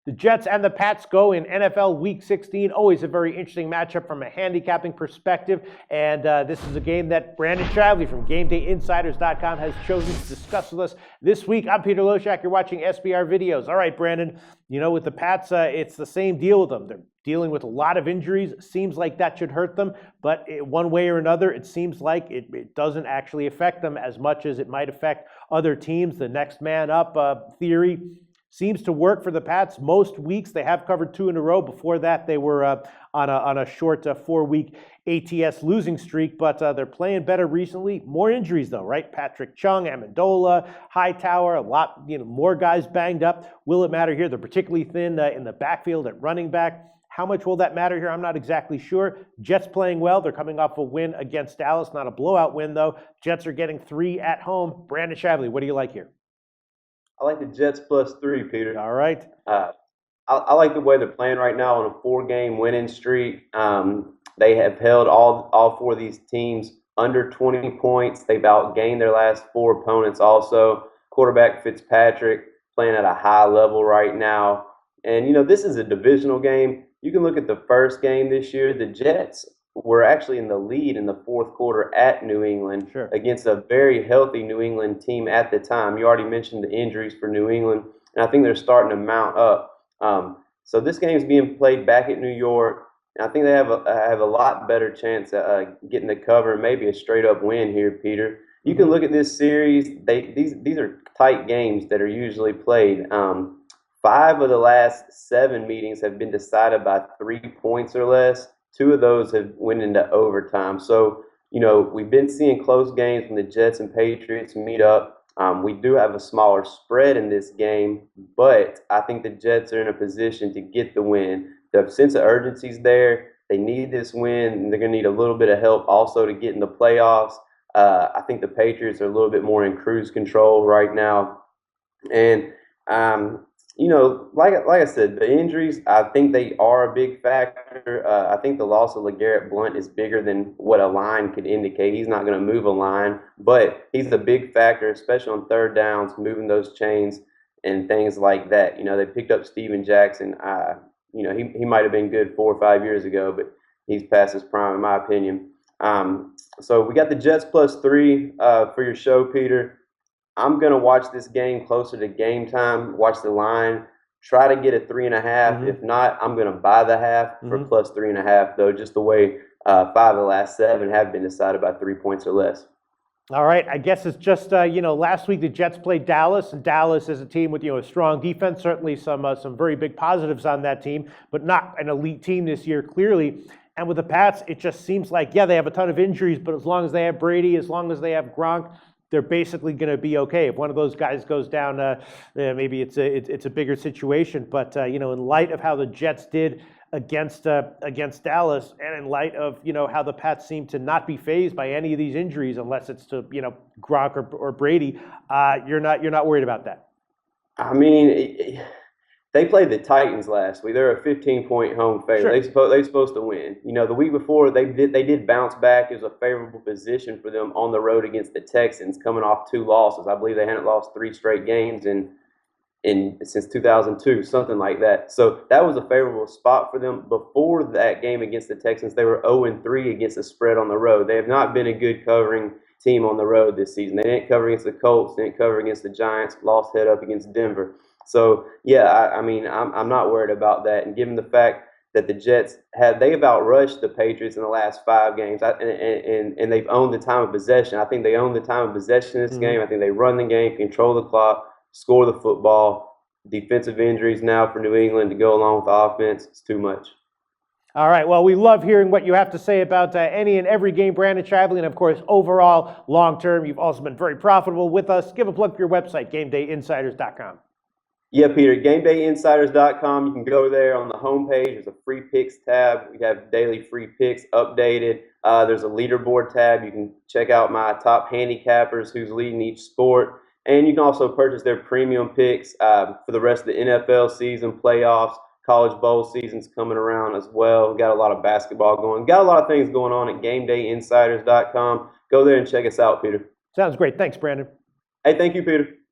The Jets and the Pats go in NFL Week 16. Always a very interesting matchup from a handicapping perspective. And this is a game that Brandon Shively from GameDayInsiders.com has chosen to discuss with us this week. I'm Peter Loshak. You're watching SBR Videos. All right, Brandon, you know, with the Pats, it's the same deal with them. They're dealing with a lot of injuries. Seems like that should hurt them. But one way or another, it seems like it doesn't actually affect them as much as it might affect other teams. The next man up theory seems to work for the Pats. Most weeks they have covered 2 in a row. Before that, they were on a short 4-week ATS losing streak, but they're playing better recently. More injuries though, right? Patrick Chung, Amendola, Hightower, a lot, more guys banged up. Will it matter here? They're particularly thin in the backfield at running back. How much will that matter here? I'm not exactly sure. Jets playing well. They're coming off a win against Dallas, not a blowout win though. Jets are getting 3 at home. Brandon Shively, what do you like here? I like the Jets +3, Peter. All right. I like the way they're playing right now on a 4-game winning streak. They have held all 4 of these teams under 20 points. They've outgained their last 4 opponents also. Quarterback Fitzpatrick playing at a high level right now. And, this is a divisional game. You can look at the first game this year. The Jets were actually in the lead in the 4th quarter at New England against a very healthy New England team at the time. You already mentioned the injuries for New England, and I think they're starting to mount up. So this game is being played back at New York, and I think they have a lot better chance at getting the cover and maybe a straight-up win here, Peter. You can look at this series. These are tight games that are usually played. 5 of the last 7 meetings have been decided by 3 points or less. 2 of those have went into overtime. So, we've been seeing close games when the Jets and Patriots meet up. We do have a smaller spread in this game, but I think the Jets are in a position to get the win. The sense of urgency is there. They need this win, and they're going to need a little bit of help also to get in the playoffs. I think the Patriots are a little bit more in cruise control right now. And like I said, the injuries, I think they are a big factor. I think the loss of LeGarrette Blount is bigger than what a line could indicate. He's not going to move a line, but he's a big factor, especially on 3rd downs, moving those chains and things like that. They picked up Steven Jackson. He might have been good 4 or 5 years ago, but he's past his prime, in my opinion. So we got the Jets +3 for your show, Peter. I'm going to watch this game closer to game time, watch the line, try to get a 3.5. If not, I'm going to buy the half for +3.5, though, just the way 5 of the last 7 have been decided by 3 points or less. All right. I guess it's just, last week the Jets played Dallas, and Dallas is a team with, a strong defense, certainly some very big positives on that team, but not an elite team this year, clearly. And with the Pats, it just seems like, they have a ton of injuries, but as long as they have Brady, as long as they have Gronk, they're basically going to be okay. If one of those guys goes down, maybe it's a bigger situation. But in light of how the Jets did against Dallas, and in light of how the Pats seem to not be fazed by any of these injuries, unless it's to Gronk or Brady, you're not worried about that. I mean, they played the Titans last week. They're a 15-point home favorite. They're supposed to win. The week before they did bounce back. It was a favorable position for them on the road against the Texans, coming off 2 losses. I believe they hadn't lost 3 straight games since 2002, something like that. So that was a favorable spot for them. Before that game against the Texans, they were 0-3 against the spread on the road. They have not been a good covering team on the road this season. They didn't cover against the Colts, didn't cover against the Giants, lost head up against Denver. So, I'm not worried about that. And given the fact that the Jets they've outrushed the Patriots in the last 5 games, and they've owned the time of possession. I think they own the time of possession in this game. I think they run the game, control the clock, score the football. Defensive injuries now for New England to go along with the offense. It's too much. All right. Well, we love hearing what you have to say about any and every game, Brandon Shively, and of course, overall, long-term. You've also been very profitable with us. Give a plug for your website, GameDayInsiders.com. Yeah, Peter, GameDayInsiders.com. You can go there on the homepage. There's a free picks tab. We have daily free picks updated. There's a leaderboard tab. You can check out my top handicappers who's leading each sport. And you can also purchase their premium picks for the rest of the NFL season, playoffs, college bowl season's coming around as well. We've got a lot of basketball going. Got a lot of things going on at GameDayInsiders.com. Go there and check us out, Peter. Sounds great. Thanks, Brandon. Hey, thank you, Peter.